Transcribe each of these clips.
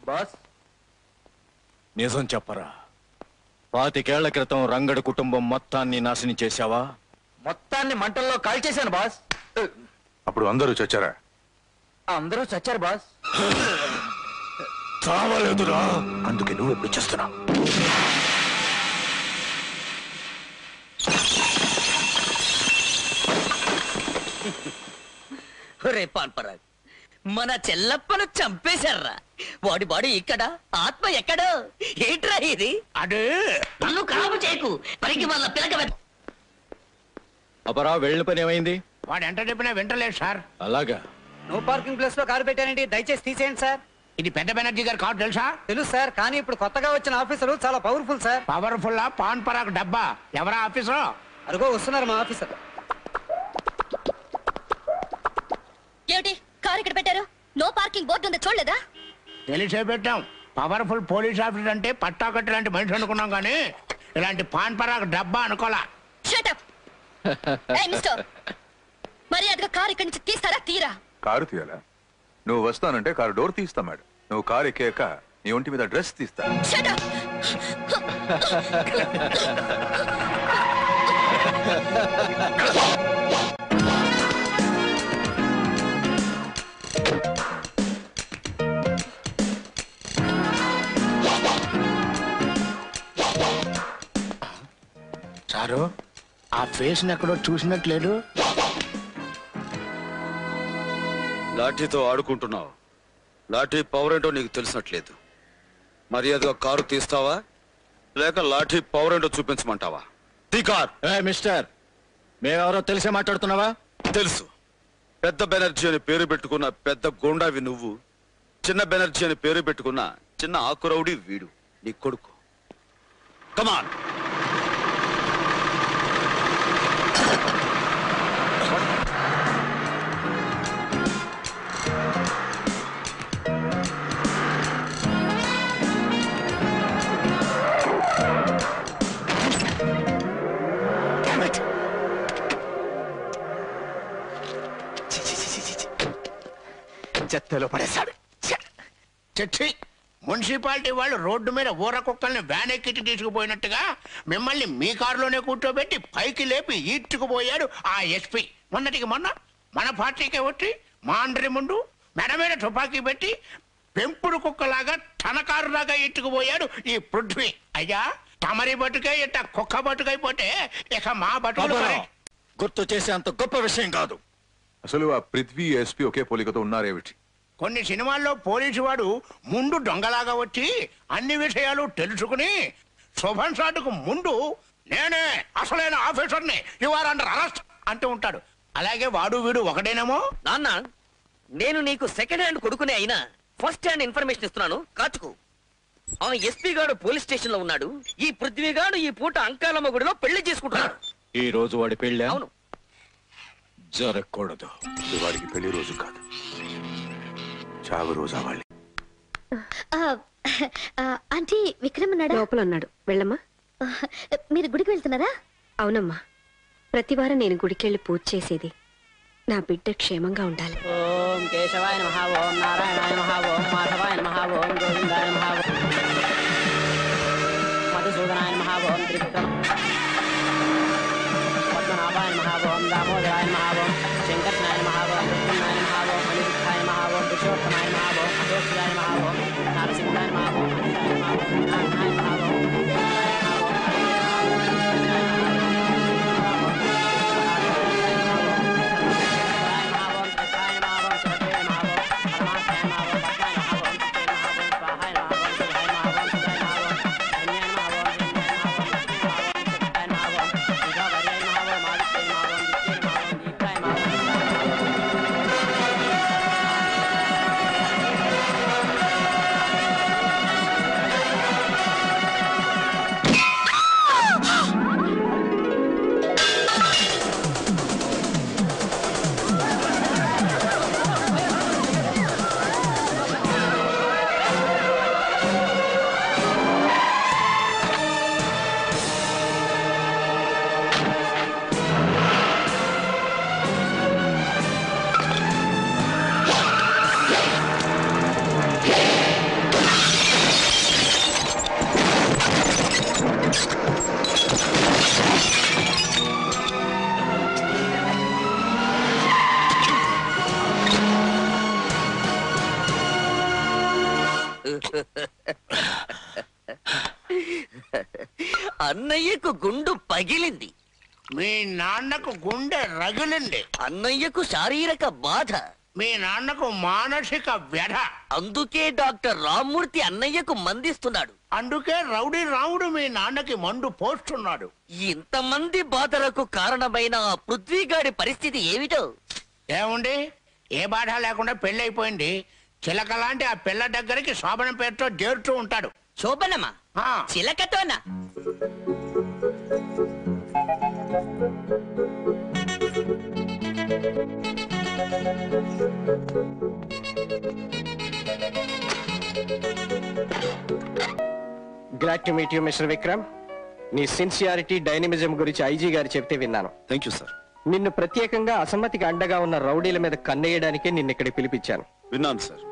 Boss నిజం చెప్పరా, 25 ఏళ్ల క్రితం రంగడి కుటుంబం మొత్తాన్ని నాశనం చేశావా? మొత్తాన్ని మంటల్లో కాల్చేశాను బాస్. అప్పుడు అందరూ చచ్చారా? అందరూ చచ్చారు బాస్. చావలేదురా, అందుకే నువ్వు ఎప్పుడు చేస్తున్నావు? రే పాన్పరాగ్, మన చెల్లప్పను చంపేశారా? వాడి బాడీ ఇక్కడ, ఆత్మ ఎక్కడో. ఏంట్రా ఇది? అదే నన్ను కాపు చేయకు, పరికి వాళ్ళ పిలక. అపరా వెళ్ళిన పని ఏమైంది? వాడు ఎంత చెప్పినా వింటలేదు సార్. అలాగా? నో పార్కింగ్ ప్లేస్ లో కారు పెట్టానండి, దయచేసి తీసేయండి సార్. ఇది పెద్ద బెనర్జీ గారి కారు తెలుసా? తెలుసు సార్, కానీ ఇప్పుడు కొత్తగా వచ్చిన ఆఫీసరు చాలా powerful sir. Powerful pan Parag డబ్బా. ఎవరా ఆఫీసర్? అరుగో వస్తున్నారు మా ఆఫీసర్. ఏమిటి కారు ఇక్కడ పెట్టారు? నో పార్కింగ్ బోర్డు ఉంది, చూడలేదా? తెలిసే పెట్టాం. పవర్ఫుల్ పోలీస్ ఆఫీసర్ అంటే పట్టాకట్టి లాంటి మనిషి అనుకున్నాం, కానీ ఇలాంటి పాన్ పరాగ్ డబ్బా అనుకోలా. Shut up. ఏయ్ మిస్టర్, మర్యాదగా కారు ఇక్కడి నుంచి తీస్తారా? తీరా. కారు తీయాలా? నువ్వు వస్తానంటే కారు డోర్ తీస్తా మేడం. నువ్వు కారు ఎక్కాక నీ ఒంటి మీద డ్రెస్ తీస్తా. Shut up. సారు, ఆ ఫేస్ ఎక్కడో చూసినట్లేదు. లాఠీతో ఆడుకుంటున్నావు. లాఠీ పవర్ ఏంటో నీకు తెలిసినట్లేదు. మర్యాదగా కారు తీస్తావా లేక లాఠీ పవర్ ఏంటో చూపించమంటావా? తీ కార్. మిస్టర్, మేమెవరో తెలిసే మాట్లాడుతున్నావా? తెలుసు. పెద్ద బెనర్జీ అని పేరు పెట్టుకున్న పెద్ద గోండావి నువ్వు, చిన్న బెనర్జీ అని పేరు పెట్టుకున్న చిన్న ఆకురౌడి వీడు, నీ కొడుకు. కమాన్. చెత్తలో పడేశాడు. చచ్చి, మున్సిపాలిటీ వాళ్ళు రోడ్డు మీద ఊర కుక్కల్ని వ్యాన్ ఎక్కిటి తీసుకుపోయినట్టుగా మిమ్మల్ని మీ కారులోనే కూర్చోబెట్టి పైకి లేపి ఈడ్చుకుపోయాడు ఆ ఎస్పీ. మొన్నటికి మొన్న మన పార్టీకే వచ్చి మా అందరి ముందు మెడ మీద తుపాకీ పెట్టి పెంపుడు కుక్కలాగా తన కారులాగా ఈడ్చుకుపోయాడు ఈ పృథ్వీ. అయ్యా, తమరి బతుకే ఇట్ట కుక్క బతుకైపోతే ఇక మా బతుకులు గుర్తు చేసే అంత గొప్ప విషయం కాదు. అసలు ఆ పృథ్వీ ఎస్పీ ఒకే పోలికతో ఉన్నారేమిటి? కొన్ని సినిమాల్లో పోలీసు వాడు ముందు దొంగలాగా వచ్చి అన్ని విషయాలు తెలుసుకుని శుభం షాటుకు ముందు నేనే అసలైన ఆఫీసర్ని, యు ఆర్ అండర్ అరెస్ట్ అంటూ ఉంటాడు. అలాగే వాడు వీడు ఒకటేనేమో. నాన్న, నేను నీకు సెకండ్ హ్యాండ్ కొడుకునే అయినా ఫస్ట్ హ్యాండ్ ఇన్ఫర్మేషన్ ఇస్తున్నాను, కాచుకో. ఆ ఎస్పీ గాడు పోలీస్ స్టేషన్ లో ఉన్నాడు. ఈ పృథ్వీ గాడు ఈ పూట అంకాలమ్మ గుడిలో పెళ్లి చేసుకుంటున్నాడు. ఈ రోజు వాడి పెళ్ళి అవును, జరగకూడదు. వాడికి పెళ్లి రోజు కాదు, చావు రోజు అవ్వాలి. ఆంటీ, విక్రమ్ ఉన్నాడా? లోపల ఉన్నాడు. వెళ్ళమ్మా. మీరు గుడికి వెళ్తున్నారా? అవునమ్మా, ప్రతివారం నేను గుడికెళ్ళి పూజ చేసేది నా బిడ్డ క్షేమంగా ఉండాలి. ఓం కేశవాయ నమః, ఓం నారాయణాయ నమః, ఓం మాధవాయ నమః, ఓం గోవిందాయ నమః, మధుసూదనాయ నమః, ఓం త్రివిక్రమ పద్మనాభాయ నమః, ఓం దామోదరాయ నమః, ఓం శంకర్షణాయ నమః, ఓం కృష్ణాయ నమః, ఓం అనిరుద్ధాయ నమః, ఓం పురుషోత్తమాయ నమః, ఓం అశోక్యాయ నమః, ఓం నరసింహాయ నమః, ఓం అనంతాయ నమః, ఓం నారాయణాయ నమః, ఓం అన్నయ్యకు గుండు పగిలింది. మీ నాన్నకు గుండె రగిలింది. అన్నయ్యకు శారీరక బాధ. మీ నాన్నకు మానసిక వ్యధ. అందుకే డాక్టర్ రామ్మూర్తి అన్నయ్యకు మందిస్తున్నాడు. అందుకే రౌడీ రాముడు మీ నాన్నకి మందు పోస్తున్నాడు. ఇంతమంది బాధలకు కారణమైన ఆ పృథ్వీగాడి పరిస్థితి ఏమిటో? ఏముంది, ఏ బాధ లేకుండా పెళ్ళైపోయింది. చిలక లాంటి ఆ పిల్ల దగ్గరికి శోభన పేరుతో చేరుతూ ఉంటాడు. శోభనమా? చిలకతోనా? Glad to meet you mister Vikram. నీ సిన్సియారిటీ డైనమిజం గురించి ఐజీ గారు చెప్తే విన్నాను. Thank you sir. నిన్ను ప్రత్యేకంగా అసమ్మతికి అండగా ఉన్న రౌడీల మీద కన్నేయడానికే నిన్ను ఇక్కడికి పిలిపించాను. విన్నాను సార్.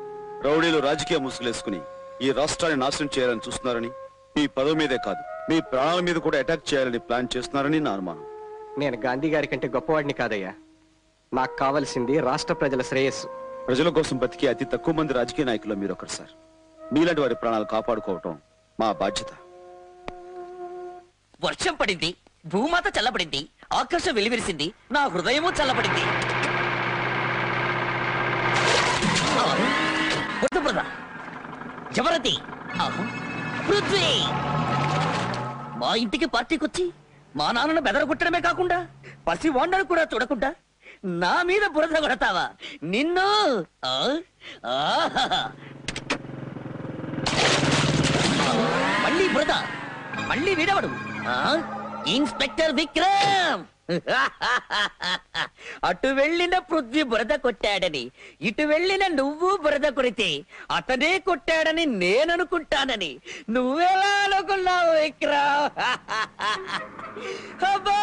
రౌడీలు రాజకీయ ముసుగులేసుకుని ఈ రాష్ట్రాన్ని నాశనం చేయాలని చూస్తున్నారని, మీ పదవి మీదే కాదు మీ ప్రాణాల మీద కూడా అటాక్ చేయాలని ప్లాన్ చేస్తున్నారని నా అనుమానం. నేను గాంధీ గారి కంటే గొప్పవాడిని కాదయ్యా. నాకు కావలసింది రాష్ట్ర ప్రజల శ్రేయస్సు. ప్రజల కోసం బతికే అతి తక్కువ మంది రాజకీయ నాయకులు మీరు ఒకరు సార్. మీలాంటి వారి ప్రాణాలు కాపాడుకోవటం మా బాధ్యత. వర్షం పడింది, భూమాత చల్లబడింది, ఆకాశం వెలివిరిసింది, నా హృదయము చల్లబడింది. ఎవరది? పృథ్వీ! మా ఇంటికి పార్టీకొచ్చి మా నాన్నను బెదరగొట్టడమే కాకుండా పసి వాండను కూడా చూడకుండా నా మీద బురద కొడతావా? నిన్ను మళ్ళీ బురద, మళ్ళీ వీడవడు. ఇన్స్పెక్టర్ విక్రమ్! అటు వెళ్ళిన పృథ్వీ బురద కొట్టాడని, ఇటు వెళ్ళిన నువ్వు బురద కొడితే అతనే కొట్టాడని నేననుకుంటానని నువ్వెలా అనుకున్నావు విక్రమ్? అబ్బా!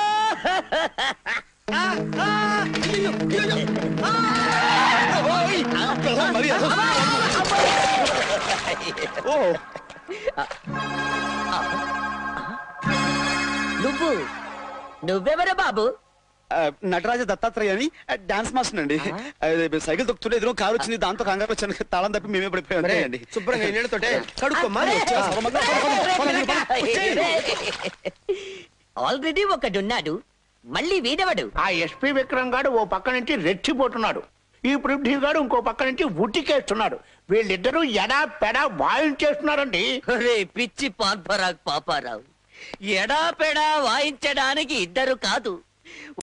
నువ్వెవరు బాబు? నటరాజ దత్తాత్రేయ అని డాన్స్ మాస్టర్ అండి. సైకిల్ తొక్కుతుంటే ఎదురు కారు వచ్చింది, దాంతో కంగారు వచ్చాను, తాళం తప్పి మేమే పడిపోయాం. శుభ్రంగా నీళ్ళతోటే కడుక్కోమ్మా. ఆల్రెడీ ఒకడున్నాడు, మళ్ళీ వీడవడు. ఆ ఎస్పీ విక్రమ్ గాడు ఓ పక్క నుంచి రెచ్చిపోతున్నాడు. ఈ పృథ్వీ గాడు ఇంకో పక్క నుంచి ఉట్టికేస్తున్నాడు. వీళ్ళిద్దరూ ఎడా పెడా వాయించేస్తున్నారండి. పిచ్చి పాల్పరాగ్ పాపారావు, ఎడా పెడా వాయించడానికి ఇద్దరు కాదు,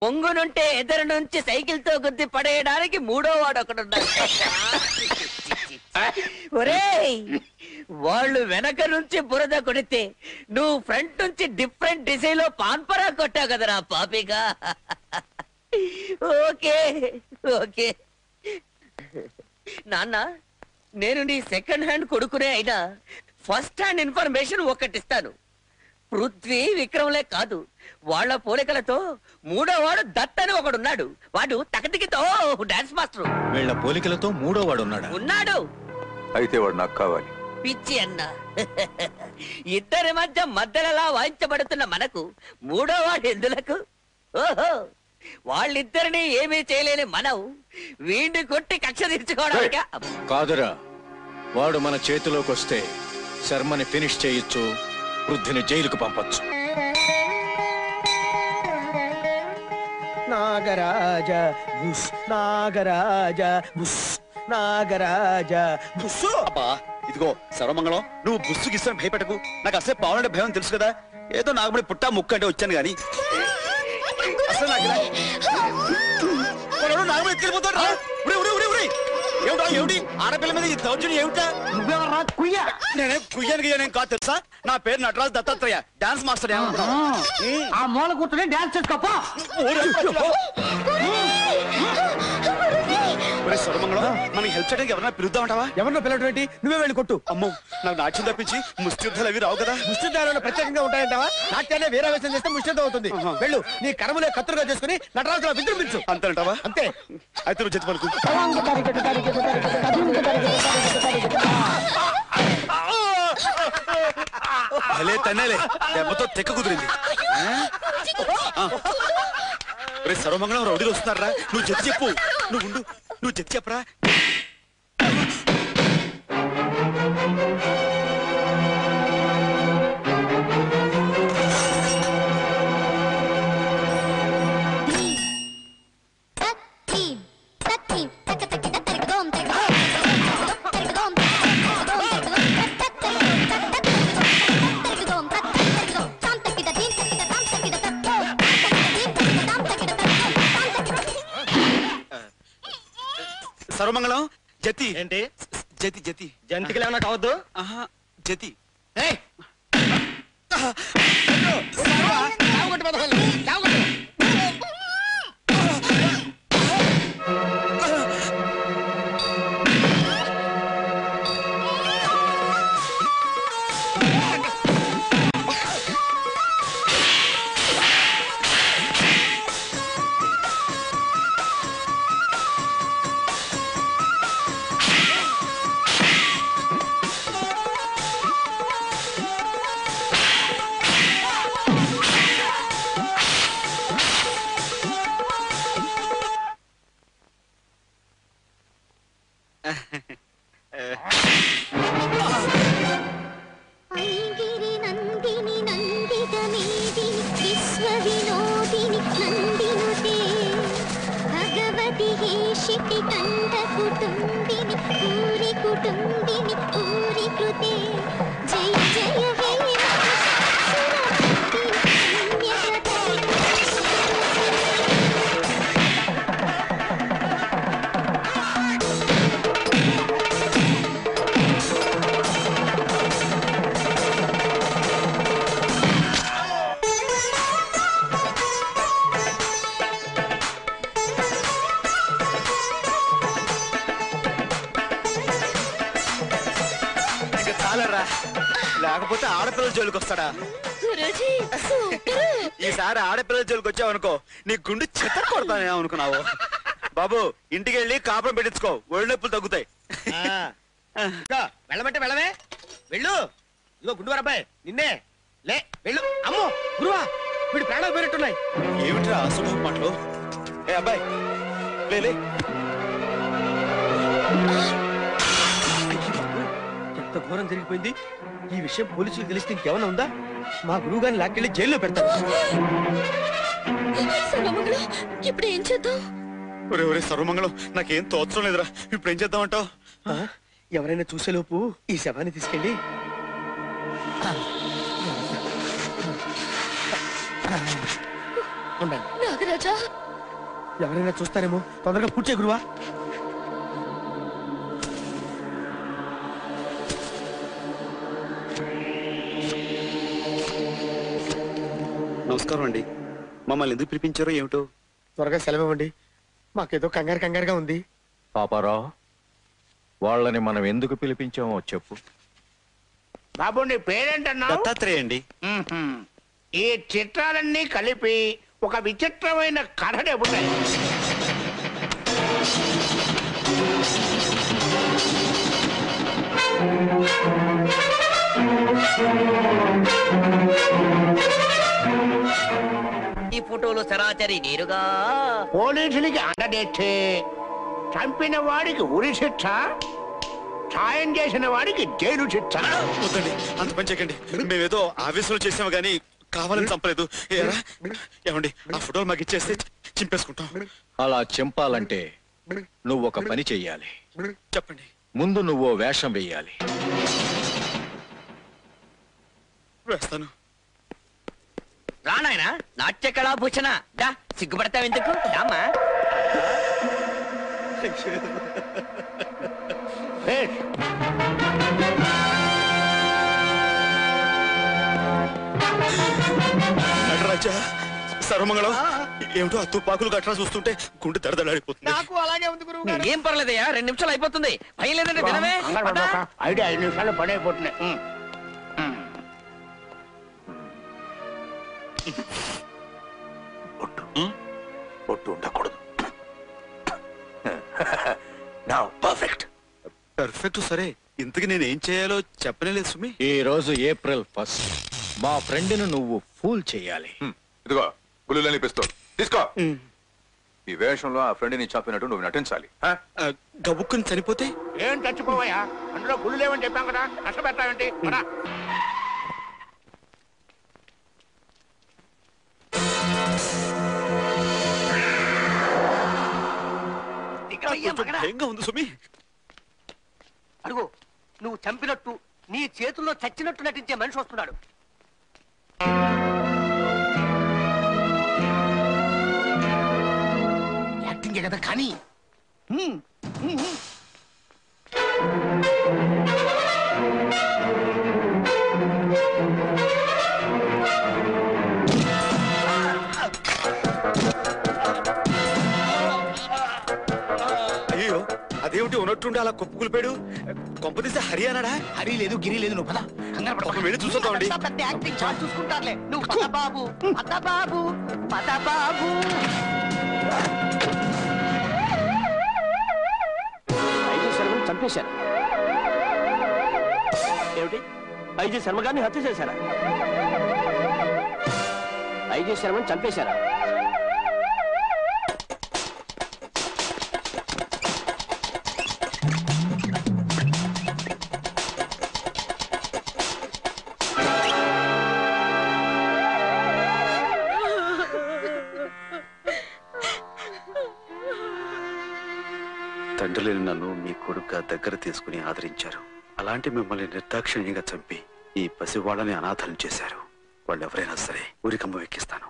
ఒంగునుంటే ఎదురు నుంచి సైకిల్ తో గుద్ది పడేయడానికి మూడో వాడు ఒకడున్నాడు. ఒరేయ్, వాళ్ళు వెనక నుంచి బురద కొడితే నువ్వు ఫ్రంట్ నుంచి డిఫరెంట్ డిజైన్ లో పాన్పరా కొట్టావు కదరా పాపిగా. ఓకే ఓకే నాన్న, నేను నీ సెకండ్ హ్యాండ్ కొడుకునే అయినా ఫస్ట్ హ్యాండ్ ఇన్ఫర్మేషన్ ఒకటిస్తాను. పృథ్వీ విక్రమ్లే కాదు, వాళ్ళ పోలికలతో మూడో వాడు దత్ అని ఒకడున్నాడు. వాడు తకతికితో డాన్స్ మాస్టర్. వీళ్ళ పోలికలతో మూడో వాడు ఉన్నాడు. అయితే వాడు నాకు కావాలి. పిచ్చి అన్న, ఇద్దరి మధ్య మధ్యలో వాయించబడుతున్న మనకు మూడో వాడు ఎందులకు? ఓహో, వాళ్ళిద్దరిని ఏమీ చేయలేని మనం వీడిని కొట్టి కక్ష తీర్చుకోవడానికి కాదురా. వాడు మన చేతిలోకి వస్తే శర్మని ఫినిష్ చేయొచ్చు, వృద్ధిని జైలుకు పంపొచ్చు. నాగరాజ బుస్, నాగరాజ బుస్, నాగరాజ బుస్. అబ్బా ఇదిగో సర్వమంగళం, నువ్వు బుస్సు గిస్సని భయపెట్టకు. నాకు అసలే పావులంటే భయం తెలుసు కదా. ఏదో నాగమణి పుట్టా ముక్క అంటే వచ్చాను గాని అసలు నాగమణి ఎత్తిపోతాడు. ఏమిటి ఆడపిల్ల మీద ఈ దౌర్జన్యం ఏమిటా? నువ్వెవరా కుయ్య? నేనే కుయ్యాను గియ్యానేం కాదు తెలుసా. నా పేరు నటరాజు దత్తాత్రేయ, డాన్స్ మాస్టర్. ఆ మూల కూర్చొని డాన్స్ చేసుకోపో. సర్వమంగళం, మనకి హెల్ప్ చేయడానికి ఎవరన్నా పిలుద్దామంటావా? ఎవరినో పిల్లటువంటి నువ్వే వెళ్ళి కొట్టు. అమ్మో, నాకు నాట్యం తప్పించి ముష్టి యుద్ధాలు అవి రావు కదా. ముష్టిదారులు ప్రత్యేకంగా ఉంటాయంటావా? నాట్యాన్ని వీరావేశం చేస్తే ముష్టితో అవుతుంది. వెళ్ళు, నీ కరములే కత్తులుగా చేసుకుని నటరాజులో విజృంభించు. అంతేంటావా? అంతే. అయితే నువ్వు చేతి పలుకు. భలే తన్నేలే, దెబ్బతో తెక్క కుదిరింది. సర్వమంగళం రౌడీలు వస్తున్నారా? నువ్వు జడ్జి చెప్పు. నువ్వు జడ్జి చెప్పరా? సర్వమంగళం జతి ఏంటి జతి జతి జంతికలు ఏమన్నా కావద్దు ఆహా జతి ఐగిరి నందిని నందిత మేదిని విశ్వ వినోదిని నందినుతే భగవతి హేషితి కంఠ కుటుంబిని పూరి కుటుంబిని పూరి కృతే జయ జయ హే చాలరా లేకపోతే ఆడపిల్లల జోలికి వస్తాడా గురూజీ సూపర్ ఈసారి ఆడపిల్లల జోలికి వచ్చావు అనుకో నీ గుండె చెత్త కొడతానే అనుకున్నావు బాబు ఇంటికి వెళ్ళి కాపురం పెట్టించుకో ఒళ్ళు నొప్పులు తగ్గుతాయి వెళ్ళమంటే వెళ్ళవే వెళ్ళు ఇదిగో గుండువారు అబ్బాయి నిన్నే లే వెళ్ళు అమ్మో గురువా వీడి ప్రాణాలు పోయినట్టున్నాయి. ఏమిట్రా అసలు మాటలు ఏ అబ్బాయి లే ఎంత ఘోరం జరిగిపోయింది. ఈ విషయం పోలీసులు తెలిస్తే ఇంకేమన్నా ఉందా? మా గురువు గారిని లాక్కెళ్ళి జైల్లో పెడతారు. సర్వమంగళం ఇప్పుడు ఏం చేద్దాం? ఒరే ఒరే సర్వమంగళం నాకేం తోచడం లేదురా ఇప్పుడు ఏం చేద్దామంటావు? ఎవరైనా చూసేలోపు ఈ శవాన్ని తీసుకెళ్ళి ఉండండి. నాగరాజా ఎవరైనా చూస్తారేమో, తొందరగా పూడ్చే గురువా. నమస్కారం అండి. మమ్మల్ని ఎందుకు పిలిపించారో ఏమిటో? త్వరగా సెలవు ఇవ్వండి, మాకేదో కంగారుగా ఉంది. పాపారావు, వాళ్ళని మనం ఎందుకు పిలిపించామో చెప్పు. బాబు నీ పేరేంటన్నావు? దత్తాత్రేయ అండి. ఈ చిత్రాలన్నీ కలిపి ఒక విచిత్రమైన కథ చెబుతాయి. ఈ ఫోటోలో సరాచరి నేరుగా పోలీసులకి అండదెట్టే చంపిన వాడికి ఉరి శిక్ష, సాయం చేసిన వాడికి జైలు శిక్ష. వద్దండి, అంత పని చేయకండి. మేమేదో ఆవేశంలో చేసాము కానీ కావాలని చంపలేదు. ఏరా, ఏమండి ఆ ఫోటోలు మాకు ఇచ్చేస్తే చింపేసుకుంటాం. అలా చింపాలంటే నువ్వు ఒక పని చెయ్యాలి. చెప్పండి. ముందు నువ్వు వేషం వెయ్యాలి. వేస్తాను. రానాయన నాట్య కళాభూషణ దా, సిగ్గుపడతావెందుకు? రామ్మా. నటరాజా, సర్వమంగళం, ఏమిటో ఆ తుపాకులు గట్రా చూస్తుంటే గుండె దడదలాడిపోతుంది. నాకు అలాగే ఉంది గురువు గారు. ఏం పర్లేదయ్యా, 2 నిమిషాలు అయిపోతుంది. భయం లేదంటే వినవే. ఐడియా 5 నిమిషాలు పని అయిపోతున్నాయి. పొట్టు ఉండకూడదు. Perfect perfect. సరే, ఇంతకు నేను ఏం చేయాలో చెప్పలేదు సుమి. ఈ రోజు April 1st మా ఫ్రెండ్ ను నువ్వు ఫూల్ చెయ్యాలి. ఇదిగో పులులని పిస్తోల్ తీసుకో. ఈ వేషంలో ఆ ఫ్రెండ్ ని చంపినట్టు నువ్వు నటించాలి. గబుక్కుని చనిపోతే ఏం చచ్చిపోవయ్యా, అందులో గుళ్ళు లేవని చెప్పాం కదా, కష్టపెడతావేంటి? భయంగా ఉంది సుమి. అడుగు, నువ్వు చంపినట్టు నీ చేతుల్లో చచ్చినట్టు నటించే మనిషి వస్తున్నాడు. యాక్టింగ్ కదా కానీ అయ్యో అదేమిటి ఉన్నట్టుండి అలా కుప్పుకులిపాడు కొంపదీస్తే హరి అన్నాడా? హరి లేదు గిరి లేదు, నువ్వు పద. కంగారు పడకు. ఒక వెళ్ళి చూస్తుంటామండి. పెద్ద యాక్టింగ్ చాలా చూసుకుంటారులే. నువ్వు పద బాబు, పద బాబు, పద బాబు. ఐజీ శర్మని చంపేశారు. ఏమిటి? ఐజీ శర్మ గారిని హత్య చేశారా? ఐజీ శర్మని చంపేశారా? తండ్రి లేని నన్ను మీ కొడుకుగా దగ్గర తీసుకుని ఆదరించారు. అలాంటి మిమ్మల్ని నిర్దాక్షిణ్యంగా చంపి ఈ పసి వాళ్ళని అనాథం చేశారు. వాళ్ళు ఎవరైనా సరే ఊరికమ్మ ఎక్కిస్తాను.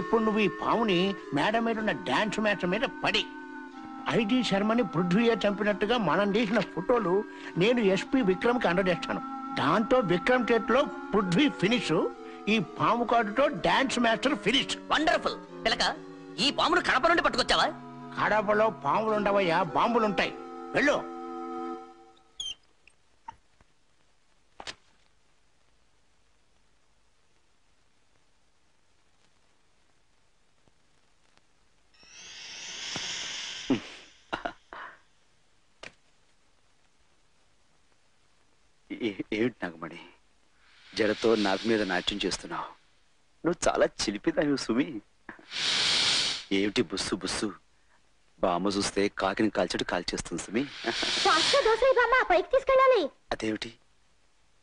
ఇప్పుడు నువ్వు ఈ పాముని మేడ మీద ఉన్న డాన్స్ మ్యాచ్ మీద పడి ఐజీ శర్మని పృథ్వీయే చంపినట్టుగా మనం తీసిన ఫోటోలు నేను ఎస్పీ విక్రమ్ కి అందజేస్తాను. దాంతో విక్రమ్ చేతిలో పృథ్వీ ఫినిష్, ఈ పాము కార్డుతో డాన్స్ మాస్టర్ ఫినిష్. వండర్ఫుల్. పిలక, ఈ పామును కడప నుండి పట్టుకొచ్చావా? కడపలో పాములు ఉండవయ్యా, బాంబులుంటాయి. వెళ్ళు. ఏమిటి నాగమణి, జడతో నాకు మీద నాట్యం చేస్తున్నావు? నువ్వు చాలా చిలిపిదావు సుమి. ఏమిటి బుస్సు బుస్సు? బామ్మ చూస్తే కాకిని కాల్చడు కాల్చేస్తుంది సుమి. పైకి తీసుకెళ్ళాలి. అదేమిటి,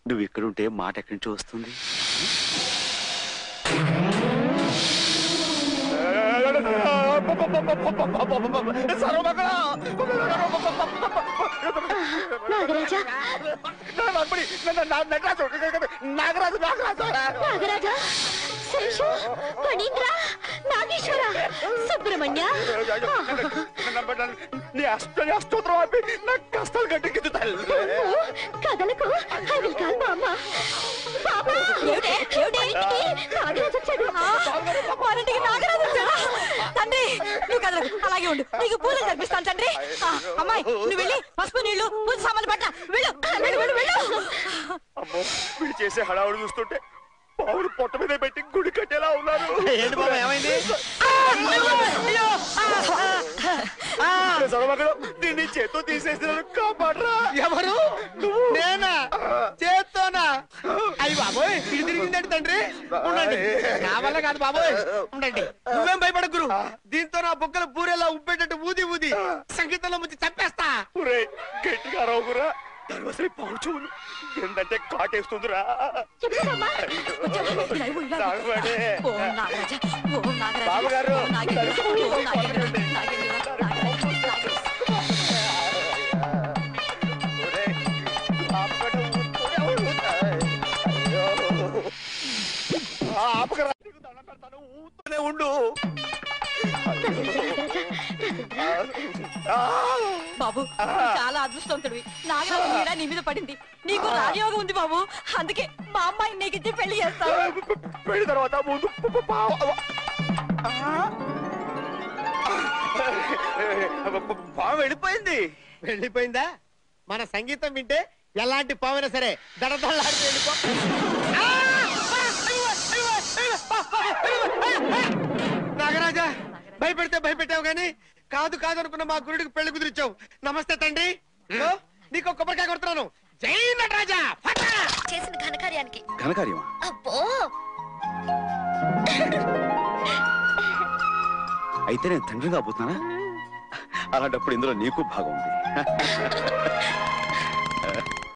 నువ్వు ఇక్కడుంటే మాట ఎక్కడి నుంచి వస్తుంది? నాగరాజా, శేషు, ఫణీంద్ర, నాగేశ్వర, సుబ్రహ్మణ్య. కథలకు తండ్రి నువ్వు కదలకు, అలాగే ఉండు. నీకు పూజలు జరిపిస్తాను తండ్రి. అమ్మాయి నువ్వు వెళ్ళి పసుపు నీళ్లు పూజ సామాన్లు పట్ల వెళ్ళు. అమ్మో, వీడు చేసే హడావుడు చూస్తుంటే పావులు పొట్ట మీద పెట్టి గుడి కట్టేలా ఉన్నారు. ఏంటి బాబా, ఏమైంది? దీన్ని చేత్తో తీసేసినాను, కాపాడరా. ఎవరు? నేనా? చేత్తోనా? అయ్యి బాబోయ్, ఇది తిరిగిందండి తండ్రి. ఉండండి, నా వల్ల కాదు బాబోయ్, ఉండండి. నువ్వేం భయపడకు గురు. దీంతో నా బుక్కలు పూరేలా ఉబ్బేటట్టు ఊది ఊది సంగీతంలో ముంచి చంపేస్తా. గట్టిగా రావురా, దానివసరి పావు చెవులు ఏంటంటే కాటేస్తుందిరా. బాబుగారు, ఉండు. బాబు చాలా అదృష్టవంతుడివి. నాగరాజు మీద నీ మీద పడింది. నీకు రాజయోగం ఉంది బాబు. అందుకే మా అమ్మాయి నీకిచ్చి పెళ్లి చేస్తాను. పెళ్లి తర్వాత ముందు పాము వెళ్ళిపోయింది. వెళ్ళిపోయిందా? మన సంగీతం వింటే ఎలాంటి పావైనా సరే దడదళ్ళాడితే వెళ్ళిపో. నాగరాజా, భయపెడితే భయపెట్టావు గాని కాదు కాదు అనుకున్న మా గురుడికి పెళ్లి కుదిరిచావు. నమస్తే తండ్రి. నీకు కొబ్బరికాయ కొడుతున్నాను. జై నటరాజా. చేసిన ఘనకార్యానికి. ఘనకార్యమా? అబ్బో, అయితే నేను తండ్రిగా పోతున్నానా? అలాంటప్పుడు ఇందులో నీకు భాగం ఉంది.